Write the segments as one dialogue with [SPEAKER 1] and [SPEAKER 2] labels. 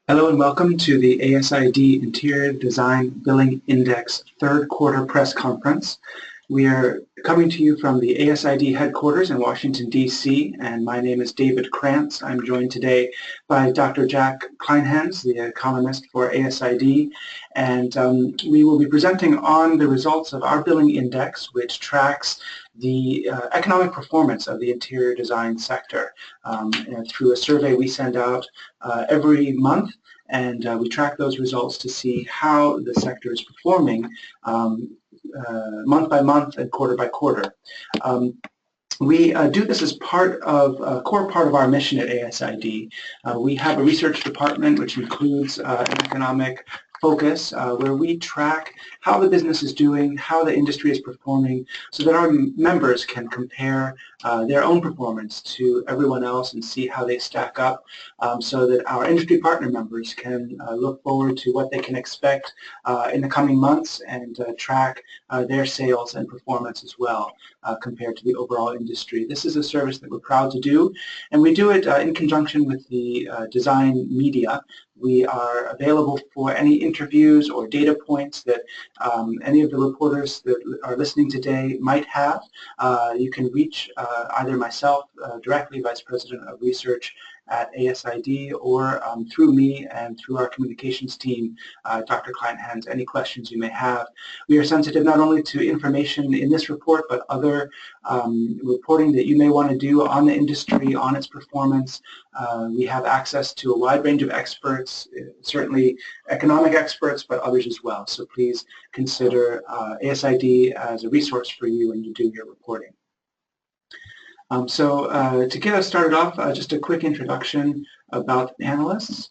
[SPEAKER 1] Hello and welcome to the ASID Interior Design Billing Index third quarter press conference. We are coming to you from the ASID headquarters in Washington, D.C., and my name is David Krantz. I'm joined today by Dr. Jack Kleinhans, the economist for ASID, and we will be presenting on the results of our billing index, which tracks the economic performance of the interior design sector through a survey we send out every month, and we track those results to see how the sector is performing month by month and quarter by quarter. We do this as part of a core part of our mission at ASID. We have a research department which includes an economic focus where we track how the business is doing, how the industry is performing, so that our members can compare their own performance to everyone else and see how they stack up, so that our industry partner members can look forward to what they can expect in the coming months and track their sales and performance as well compared to the overall industry. This is a service that we're proud to do, and we do it in conjunction with the design media. We are available for any interviews or data points that any of the reporters that are listening today might have. You can reach either myself directly, Vice President of Research at ASID, or through me and through our communications team, Dr. Kleinhans, any questions you may have. We are sensitive not only to information in this report, but other reporting that you may want to do on the industry, on its performance. We have access to a wide range of experts, certainly economic experts, but others as well. So please consider ASID as a resource for you when you do your reporting. To get us started off, just a quick introduction about the panelists.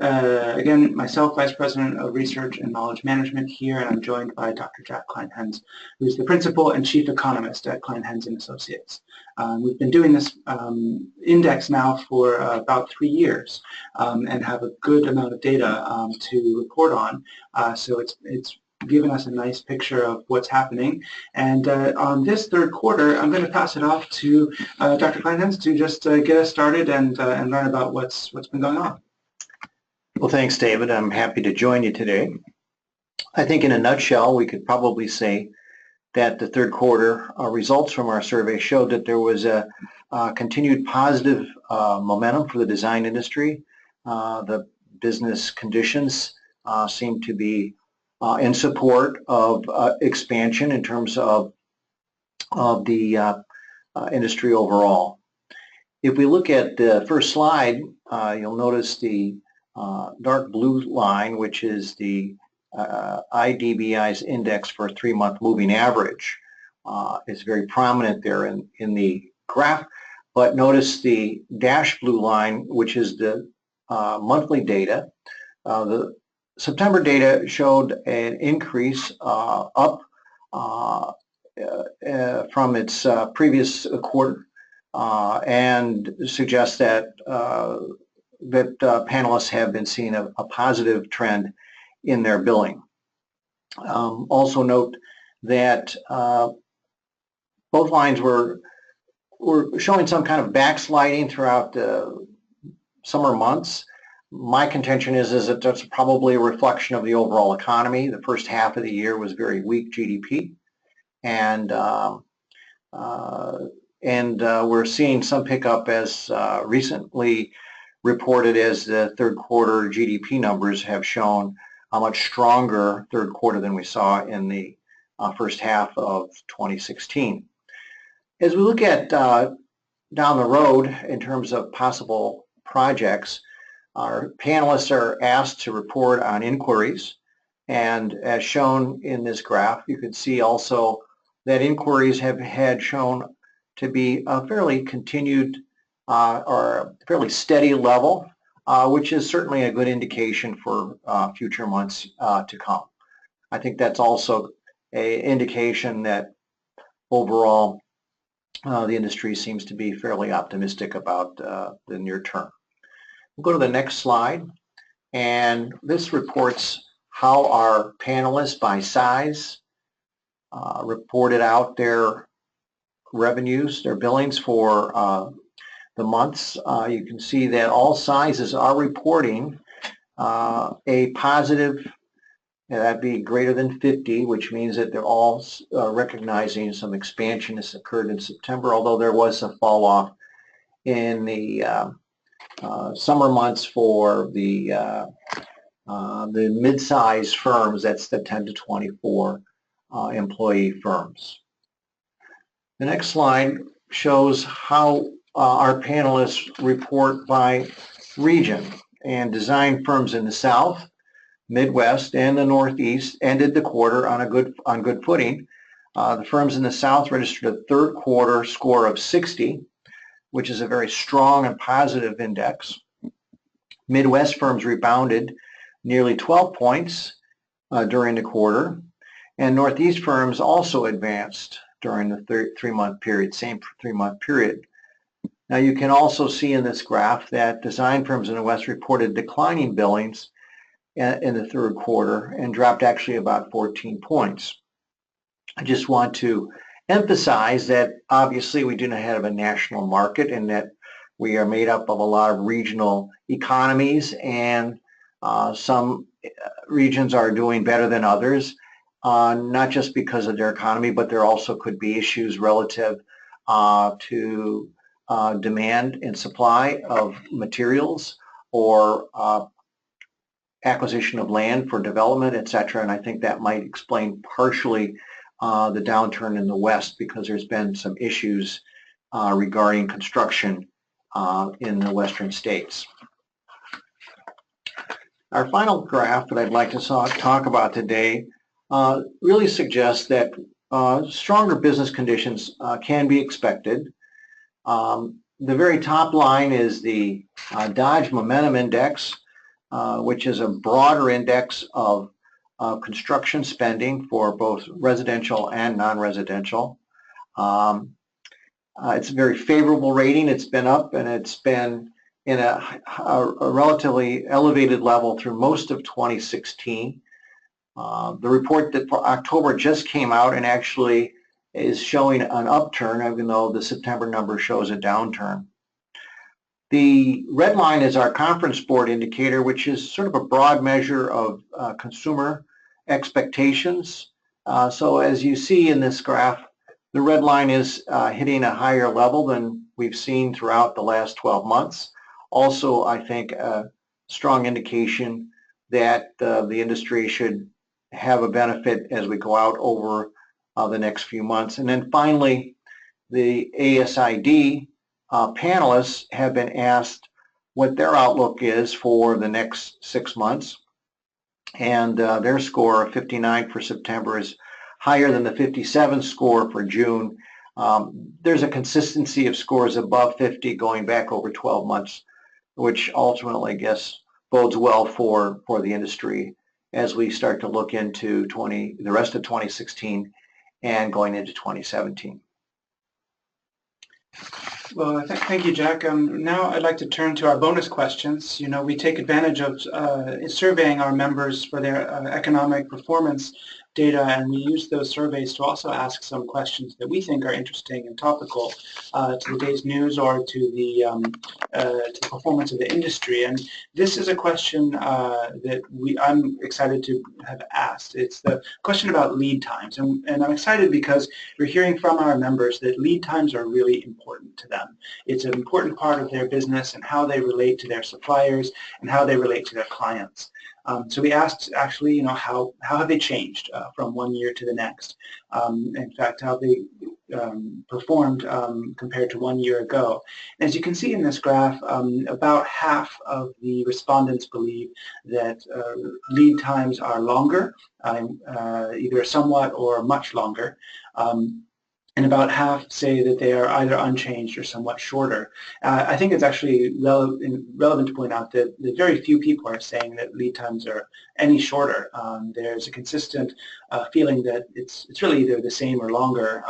[SPEAKER 1] Again, myself, Vice President of Research and Knowledge Management here, and I'm joined by Dr. Jack Kleinhans, who's the Principal and Chief Economist at Kleinhans & Associates. We've been doing this index now for about 3 years and have a good amount of data to report on. So it's given us a nice picture of what's happening. And on this third quarter, I'm going to pass it off to Dr. Kleinhans to just get us started and learn about what's been going on.
[SPEAKER 2] Well, thanks, David. I'm happy to join you today. I think in a nutshell, we could probably say that the third quarter results from our survey showed that there was a continued positive momentum for the design industry. The business conditions seem to be in support of expansion in terms of the industry overall. If we look at the first slide, you'll notice the dark blue line, which is the IDBI's index for a 3-month moving average. It's very prominent there in the graph, but notice the dash blue line, which is the monthly data. The September data showed an increase up from its previous quarter and suggests that panelists have been seeing a positive trend in their billing. Also note that both lines were showing some kind of backsliding throughout the summer months. My contention is that that's probably a reflection of the overall economy. The first half of the year was very weak GDP, and we're seeing some pickup as recently reported as the third quarter GDP numbers have shown a much stronger third quarter than we saw in the first half of 2016. As we look at down the road in terms of possible projects, our panelists are asked to report on inquiries, and as shown in this graph, you can see also that inquiries have had shown to be a fairly continued or fairly steady level, which is certainly a good indication for future months to come. I think that's also an indication that overall the industry seems to be fairly optimistic about the near term. We'll go to the next slide, and this reports how our panelists by size reported out their revenues, their billings for the months, you can see that all sizes are reporting a positive, that'd be greater than 50, which means that they're all recognizing some expansion has occurred in September, although there was a fall off in the summer months for the mid-size firms. That's the 10 to 24 employee firms. The next slide shows how our panelists report by region, and design firms in the South, Midwest, and the Northeast ended the quarter on good footing. The firms in the South registered a third quarter score of 60, which is a very strong and positive index. Midwest firms rebounded nearly 12 points during the quarter, and Northeast firms also advanced during the three-month period, same three-month period. Now you can also see in this graph that design firms in the West reported declining billings in the third quarter and dropped actually about 14 points. I just want to emphasize that obviously we do not have a national market, and that we are made up of a lot of regional economies, and some regions are doing better than others, not just because of their economy, but there also could be issues relative to demand and supply of materials, or acquisition of land for development, etc. And I think that might explain partially the downturn in the West, because there's been some issues regarding construction in the Western states. Our final graph that I'd like to talk about today really suggests that stronger business conditions can be expected. The very top line is the Dodge Momentum Index, which is a broader index of construction spending for both residential and non-residential. It's a very favorable rating. It's been up, and it's been in a relatively elevated level through most of 2016. The report that for October just came out and actually is showing an upturn, even though the September number shows a downturn. The red line is our Conference Board indicator, which is sort of a broad measure of consumer expectations. So as you see in this graph, the red line is hitting a higher level than we've seen throughout the last 12 months. Also, I think a strong indication that the industry should have a benefit as we go out over the next few months. And then finally, the ASID panelists have been asked what their outlook is for the next 6 months, and their score of 59 for September is higher than the 57 score for June. There's a consistency of scores above 50 going back over 12 months, which ultimately, I guess, bodes well for the industry as we start to look into the rest of 2016 and going into 2017.
[SPEAKER 1] Well, thank you, Jack. Now I'd like to turn to our bonus questions. You know, we take advantage of surveying our members for their economic performance data, and we use those surveys to also ask some questions that we think are interesting and topical to the day's news or to the performance of the industry. And this is a question that I'm excited to have asked. It's the question about lead times, and I'm excited because we're hearing from our members that lead times are really important to them. It's an important part of their business and how they relate to their suppliers and how they relate to their clients. So we asked, actually, you know, how have they changed from one year to the next? In fact, how they performed compared to 1 year ago. And as you can see in this graph, about half of the respondents believe that lead times are longer, either somewhat or much longer. And about half say that they are either unchanged or somewhat shorter. I think it's actually relevant to point out that very few people are saying that lead times are any shorter. There's a consistent feeling that it's really either the same or longer.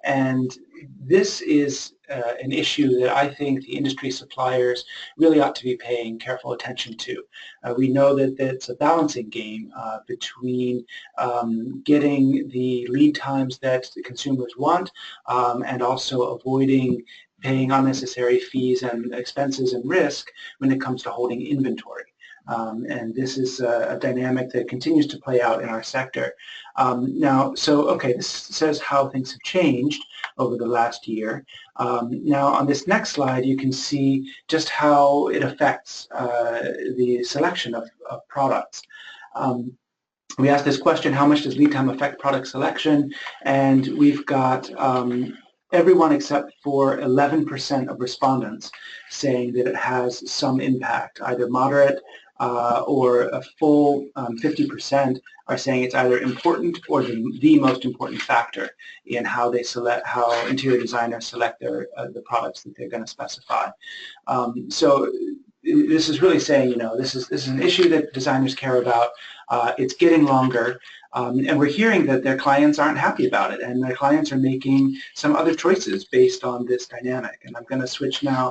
[SPEAKER 1] And this is an issue that I think the industry suppliers really ought to be paying careful attention to. We know that it's a balancing game between getting the lead times that the consumers want and also avoiding paying unnecessary fees and expenses and risk when it comes to holding inventory. And this is a dynamic that continues to play out in our sector. This says how things have changed over the last year. Now, on this next slide, you can see just how it affects the selection of products. We asked this question, how much does lead time affect product selection? And we've got everyone except for 11% of respondents saying that it has some impact, either moderate or a full 50% are saying it's either important or the most important factor in how they select, how interior designers select their the products that they're going to specify. So this is really saying, you know, this is an issue that designers care about. It's getting longer, and we're hearing that their clients aren't happy about it, and their clients are making some other choices based on this dynamic. And I'm going to switch now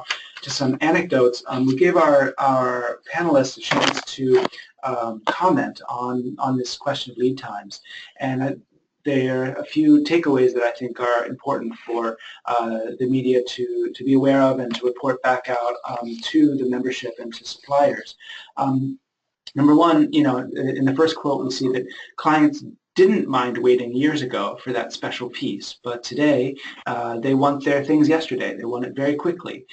[SPEAKER 1] to some anecdotes. We gave our panelists a chance to comment on this question of lead times, and there are a few takeaways that I think are important for the media to be aware of and to report back out to the membership and to suppliers. Number one, you know, in the first quote we see that clients didn't mind waiting years ago for that special piece, but today they want their things yesterday. They want it very quickly.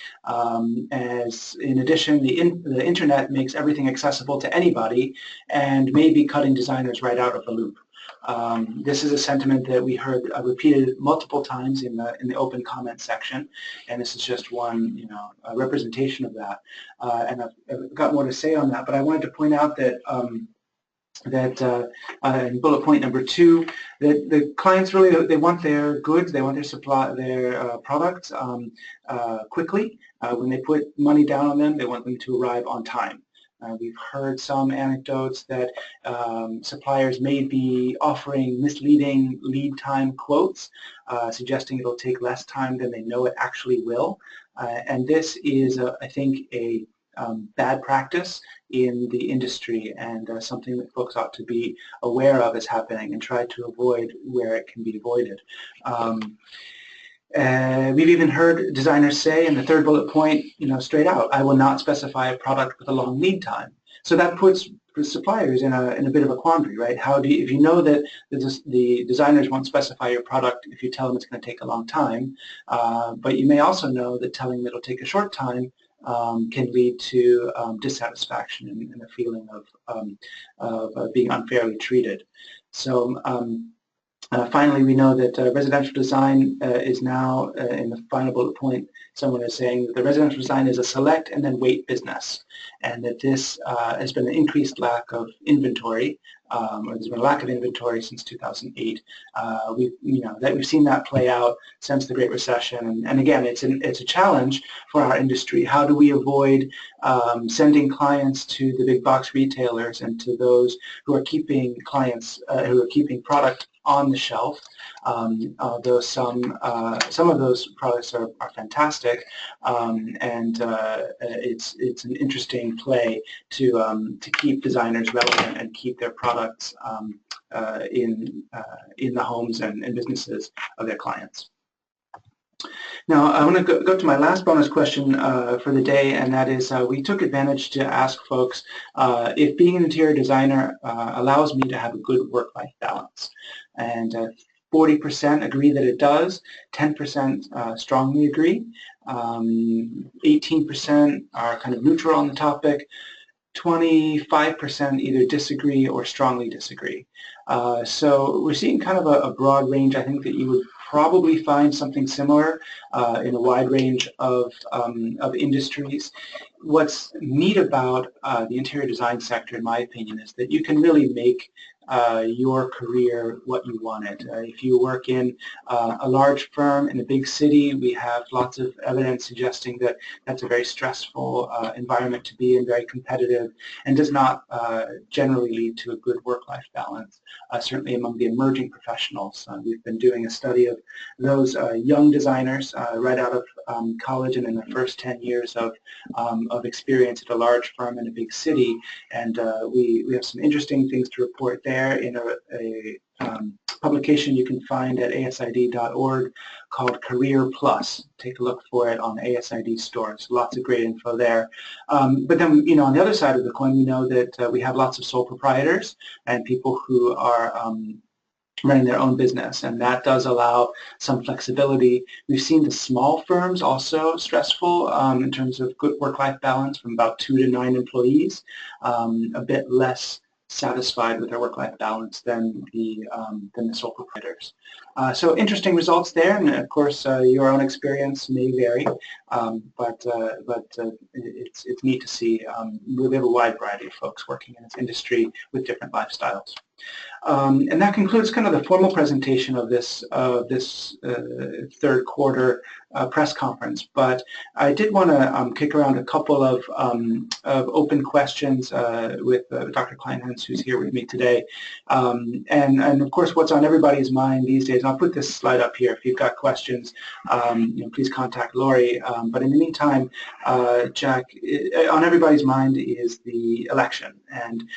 [SPEAKER 1] As in addition, the internet makes everything accessible to anybody and may be cutting designers right out of the loop. This is a sentiment that we heard repeated multiple times in the open comment section, and this is just one, you know, representation of that. And I've got more to say on that, but I wanted to point out that in bullet point number 2, that the clients really, they want their goods, they want their products quickly. When they put money down on them, they want them to arrive on time. We've heard some anecdotes that suppliers may be offering misleading lead time quotes, suggesting it'll take less time than they know it actually will. And this is, I think, a bad practice in the industry, and something that folks ought to be aware of is happening and try to avoid where it can be avoided. We've even heard designers say in the third bullet point, you know, straight out, I will not specify a product with a long lead time. So that puts suppliers in a bit of a quandary, right? How do you, if you know that the designers won't specify your product if you tell them it's going to take a long time, but you may also know that telling them it'll take a short time can lead to dissatisfaction and a feeling of being unfairly treated. So finally, we know that residential design is now, in the final bullet point, someone is saying that the residential design is a select and then wait business, and that this has been an increased lack of inventory, or there's been a lack of inventory since 2008. We've seen that play out since the Great Recession, and again, it's a challenge for our industry. How do we avoid sending clients to the big box retailers and to those who are keeping clients, who are keeping product on the shelf, although some of those products are fantastic, and it's an interesting play to keep designers relevant and keep their products in the homes and businesses of their clients. Now, I want to go to my last bonus question for the day, and that is we took advantage to ask folks if being an interior designer allows me to have a good work-life balance. And 40% agree that it does, 10% strongly agree, 18% are kind of neutral on the topic, 25% either disagree or strongly disagree. So we're seeing kind of a broad range. I think that you would probably find something similar in a wide range of industries. What's neat about the interior design sector, in my opinion, is that you can really make your career what you want it. If you work in a large firm in a big city, we have lots of evidence suggesting that that's a very stressful environment to be in, very competitive, and does not generally lead to a good work-life balance. Certainly among the emerging professionals, we've been doing a study of those young designers right out of college and in the first 10 years of experience at a large firm in a big city, and we have some interesting things to report there in publication you can find at asid.org called Career Plus. Take a look for it on the ASID stores. Lots of great info there. But then, on the other side of the coin, we know that we have lots of sole proprietors and people who are running their own business, and that does allow some flexibility. We've seen the small firms also stressful in terms of good work-life balance from about 2 to 9 employees, a bit less satisfied with their work-life balance than the sole proprietors. So interesting results there, and of course your own experience may vary, but it's neat to see. We have a wide variety of folks working in this industry with different lifestyles. And that concludes kind of the formal presentation of this third quarter press conference. But I did want to kick around a couple of open questions with Dr. Kleinhans, who's here with me today. And of course, what's on everybody's mind these days, and I'll put this slide up here if you've got questions, please contact Lori. But in the meantime, Jack, on everybody's mind is the election and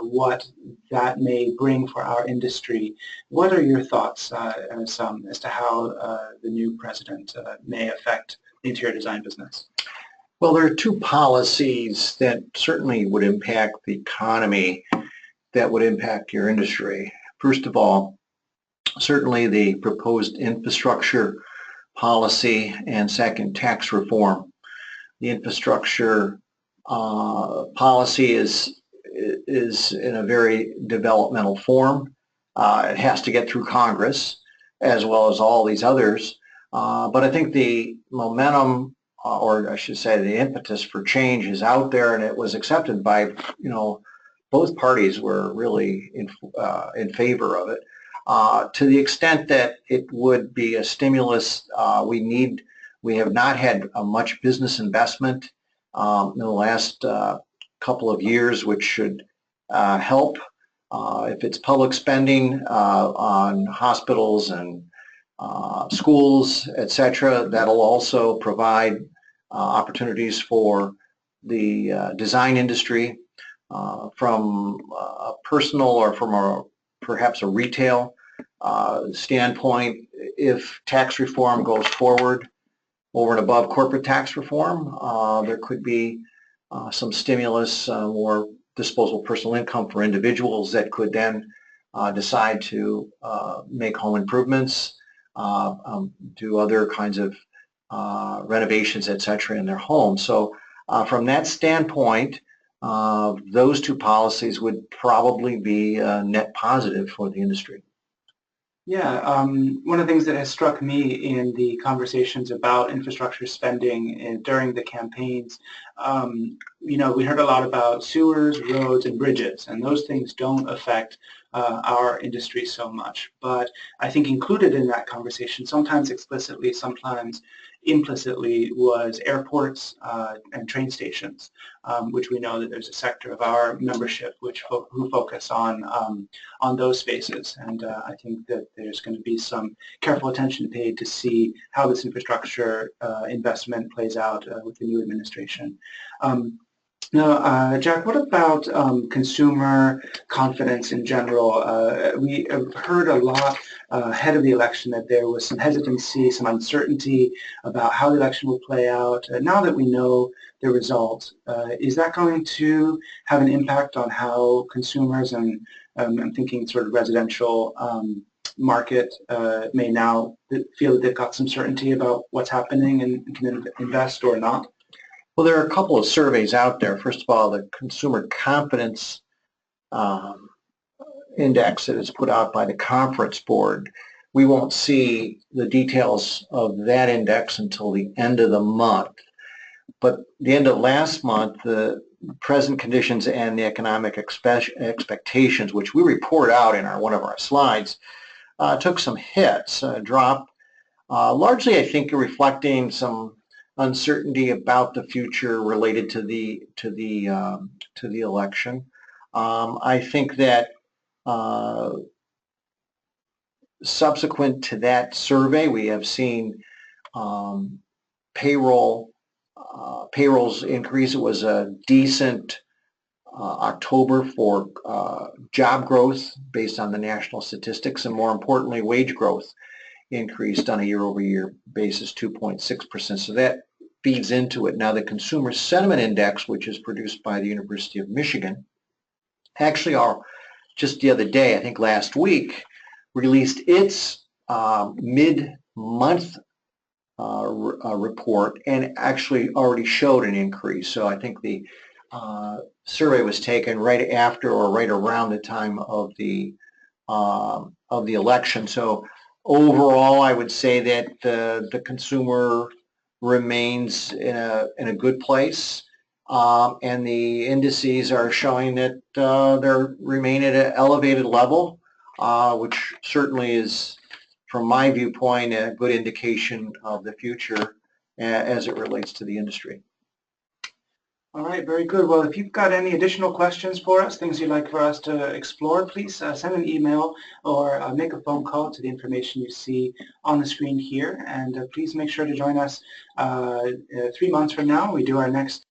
[SPEAKER 1] what that may bring for our industry. What are your thoughts as to how the new president may affect the interior design business?
[SPEAKER 2] Well, there are two policies that certainly would impact the economy that would impact your industry. First of all, certainly the proposed infrastructure policy, and second, tax reform. The infrastructure policy is in a very developmental form. It has to get through Congress as well as all these others. But I think the momentum, or I should say the impetus for change is out there, and it was accepted by, both parties were really in favor of it. To the extent that it would be a stimulus, we have not had much business investment in the last couple of years, which should help. If it's public spending on hospitals and schools, etc., that'll also provide opportunities for the design industry from a personal or from perhaps a retail standpoint. If tax reform goes forward over and above corporate tax reform, there could be some stimulus, more disposable personal income for individuals that could then decide to make home improvements, do other kinds of renovations, etc., in their home. So from that standpoint, those two policies would probably be net positive for the industry.
[SPEAKER 1] Yeah, one of the things that has struck me in the conversations about infrastructure spending during the campaigns, we heard a lot about sewers, roads, and bridges, and those things don't affect our industry so much. But I think included in that conversation, sometimes explicitly, sometimes implicitly, was airports and train stations, which we know that there's a sector of our membership who focus on those spaces. And I think that there's going to be some careful attention paid to see how this infrastructure investment plays out with the new administration. Now, Jack, what about consumer confidence in general? We have heard a lot ahead of the election that there was some hesitancy, some uncertainty about how the election will play out. Now that we know the result, is that going to have an impact on how consumers, and I'm thinking sort of residential market, may now feel that they've got some certainty about what's happening and can invest or not?
[SPEAKER 2] Well, there are a couple of surveys out there. First of all, the Consumer Confidence Index that is put out by the Conference Board. We won't see the details of that index until the end of the month. But the end of last month, the present conditions and the economic expectations, which we report out in one of our slides, took some hits, a drop, largely I think reflecting some uncertainty about the future related to the election. I think that subsequent to that survey, we have seen payrolls increase. It was a decent October for job growth based on the national statistics, and more importantly, wage growth increased on a year-over-year basis 2.6%. So that feeds into it. Now, the Consumer Sentiment Index, which is produced by the University of Michigan, actually just the other day, I think last week, released its mid-month report and actually already showed an increase. So I think the survey was taken right after or right around the time of the election. So overall, I would say that the consumer remains in a good place, and the indices are showing that they're remain at an elevated level, which certainly is, from my viewpoint, a good indication of the future as it relates to the industry.
[SPEAKER 1] All right, very good. Well, if you've got any additional questions for us, things you'd like for us to explore, please send an email or make a phone call to the information you see on the screen here. And please make sure to join us 3 months from now. We do our next